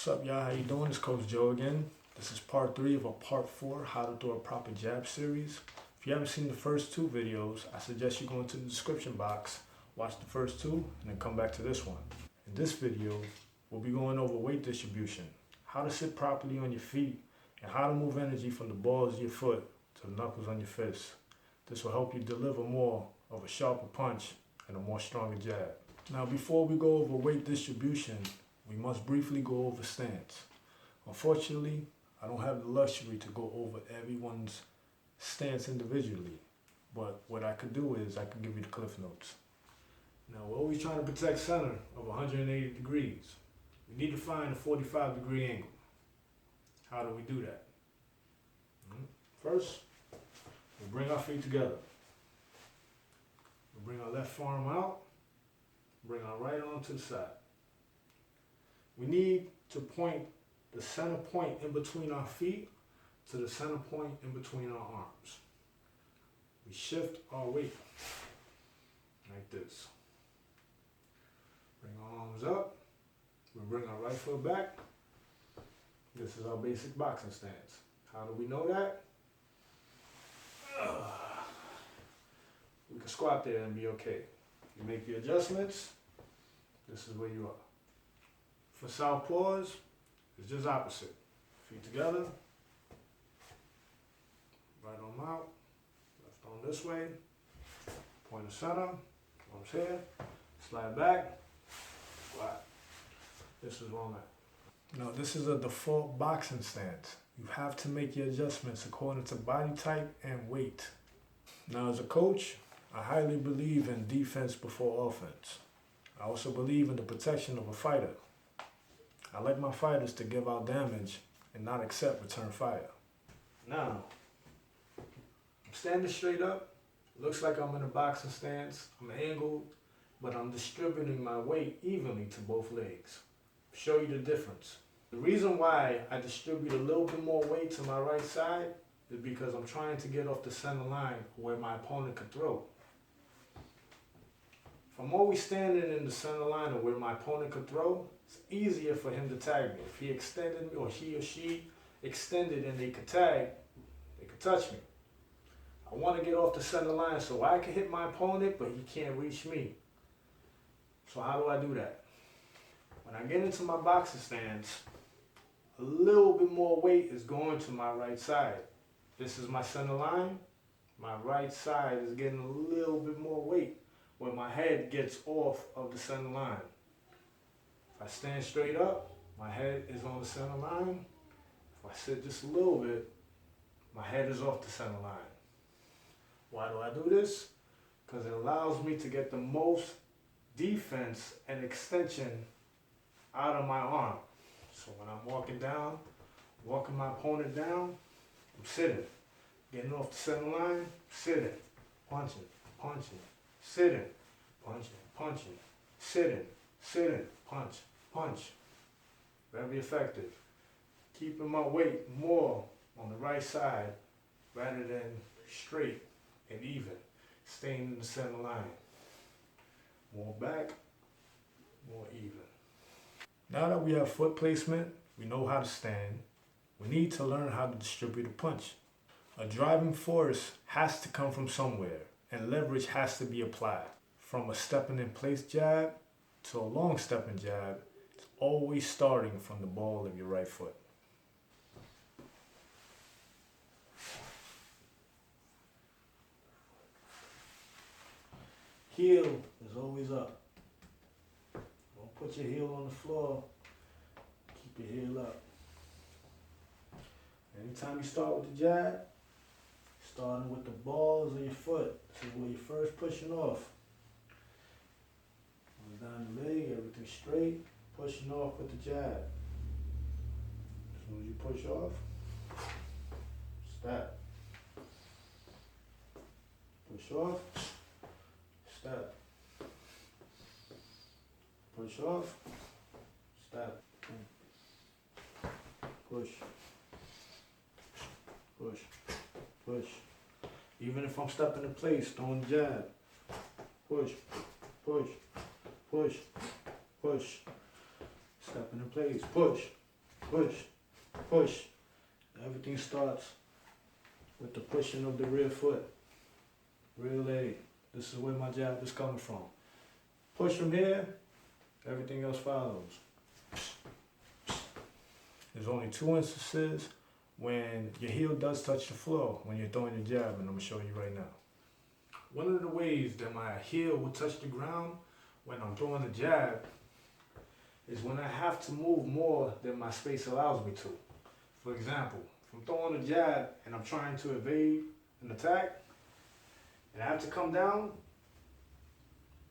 What's up, y'all? How you doing? It's Coach Joe again. This is part 3 of a part 4 how to throw a proper jab series. If you haven't seen the first 2 videos, I suggest you go into the description box, watch the first 2, and then come back to this one. In this video, we'll be going over weight distribution, how to sit properly on your feet, and how to move energy from the balls of your foot to the knuckles on your fist. This will help you deliver more of a sharper punch and a more stronger jab. Now, before we go over weight distribution, we must briefly go over stance. Unfortunately, I don't have the luxury to go over everyone's stance individually, but what I could do is I can give you the cliff notes. Now, we're always trying to protect center of 180 degrees. We need to find a 45-degree angle. How do we do that? First, we bring our feet together. We bring our left forearm out, bring our right arm to the side. We need to point the center point in between our feet to the center point in between our arms. We shift our weight like this. Bring our arms up. We bring our right foot back. This is our basic boxing stance. How do we know that? We can squat there and be okay. You make the adjustments. This is where you are. For southpaws, it's just opposite. Feet together, right arm out, left arm this way, point to center, arms here, slide back, squat. This is where I'm at. Now, this is a default boxing stance. You have to make your adjustments according to body type and weight. Now, as a coach, I highly believe in defense before offense. I also believe in the protection of a fighter. I like my fighters to give out damage and not accept return fire. Now, I'm standing straight up. Looks like I'm in a boxing stance. I'm angled, but I'm distributing my weight evenly to both legs. Show you the difference. The reason why I distribute a little bit more weight to my right side is because I'm trying to get off the center line where my opponent could throw. If I'm always standing in the center line of where my opponent could throw, it's easier for him to tag me. If he extended me or he or she extended and they could tag, they could touch me. I want to get off the center line so I can hit my opponent, but he can't reach me. So how do I do that? When I get into my boxing stance, a little bit more weight is going to my right side. This is my center line. My right side is getting a little bit more weight where my head gets off of the center line. If I stand straight up, my head is on the center line. If I sit just a little bit, my head is off the center line. Why do I do this? Because it allows me to get the most defense and extension out of my arm. So when I'm walking down, walking my opponent down, I'm sitting. Getting off the center line, sitting, punching, punching, sitting, punching, punching, sitting, sitting, punch, punch. Very effective. Keeping my weight more on the right side rather than straight and even. Staying in the center line. More back, more even. Now that we have foot placement, we know how to stand, we need to learn how to distribute a punch. A driving force has to come from somewhere, and leverage has to be applied. From a stepping in place jab to a long stepping jab, it's always starting from the ball of your right foot. Heel is always up. Don't put your heel on the floor. Keep your heel up. Anytime you start with the jab, starting with the balls of your foot. This is where you're first pushing off. Goes down the leg, everything straight, pushing off with the jab. As soon as you push off, step. Push off, step. Push off, step. Push. Push. Push. Even if I'm stepping in place, throwing jab. Push. Push. Push. Push. Stepping in place. Push. push, push. Everything starts with the pushing of the rear foot, rear leg. This is where my jab is coming from. Push from here, everything else follows. There's only 2 instances when your heel does touch the floor when you're throwing your jab, and I'm gonna show you right now. One of the ways that my heel will touch the ground when I'm throwing the jab is when I have to move more than my space allows me to. For example, if I'm throwing a jab and I'm trying to evade an attack, and I have to come down,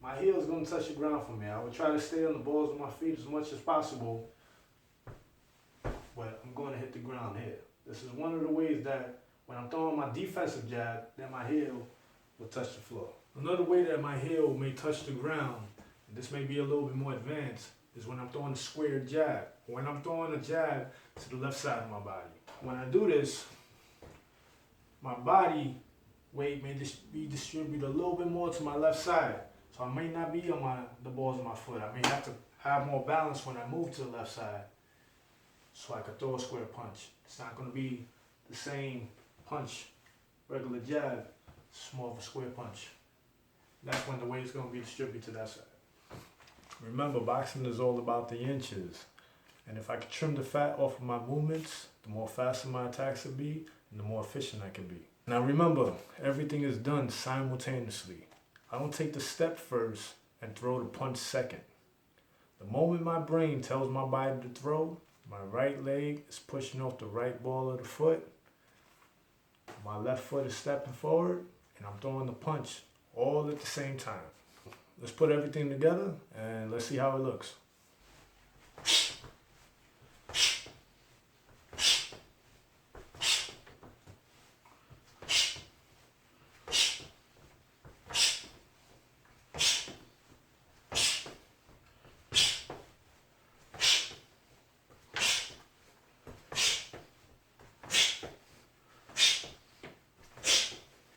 my heel is going to touch the ground for me. I would try to stay on the balls of my feet as much as possible, but I'm going to hit the ground here. This is one of the ways that when I'm throwing my defensive jab, then my heel will touch the floor. Another way that my heel may touch the ground, and this may be a little bit more advanced, is when I'm throwing a square jab. When I'm throwing a jab to the left side of my body. When I do this, my body weight may be distributed a little bit more to my left side. So I may not be on the balls of my foot. I may have to have more balance when I move to the left side so I can throw a square punch. It's not going to be the same punch, regular jab. It's more of a square punch. That's when the weight is going to be distributed to that side. Remember, boxing is all about the inches. And if I can trim the fat off of my movements, the more faster my attacks will be, and the more efficient I can be. Now remember, everything is done simultaneously. I don't take the step first and throw the punch second. The moment my brain tells my body to throw, my right leg is pushing off the right ball of the foot, my left foot is stepping forward, and I'm throwing the punch all at the same time. Let's put everything together and let's see how it looks.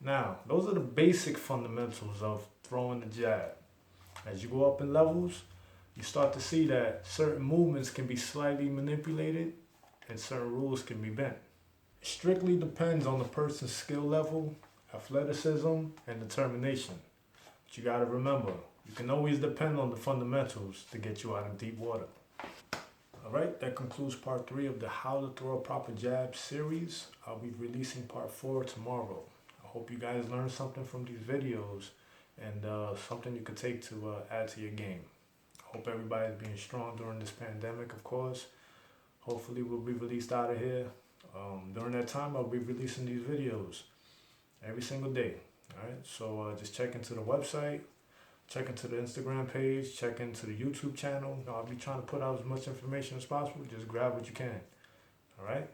Now, those are the basic fundamentals of throwing the jab. As you go up in levels, you start to see that certain movements can be slightly manipulated and certain rules can be bent. It strictly depends on the person's skill level, athleticism, and determination. But you gotta remember, you can always depend on the fundamentals to get you out of deep water. Alright, that concludes part 3 of the How to Throw a Proper Jab series. I'll be releasing part 4 tomorrow. I hope you guys learned something from these videos and something you could take to add to your game. I hope everybody's being strong during this pandemic, of course. Hopefully we'll be released out of here. During that time, I'll be releasing these videos every single day. Alright, so just check into the website, check into the Instagram page, check into the YouTube channel. I'll be trying to put out as much information as possible. Just grab what you can. Alright,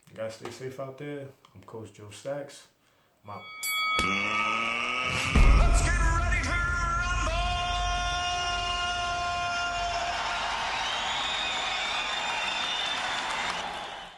you guys stay safe out there. I'm Coach Joe Stacks. I'm out.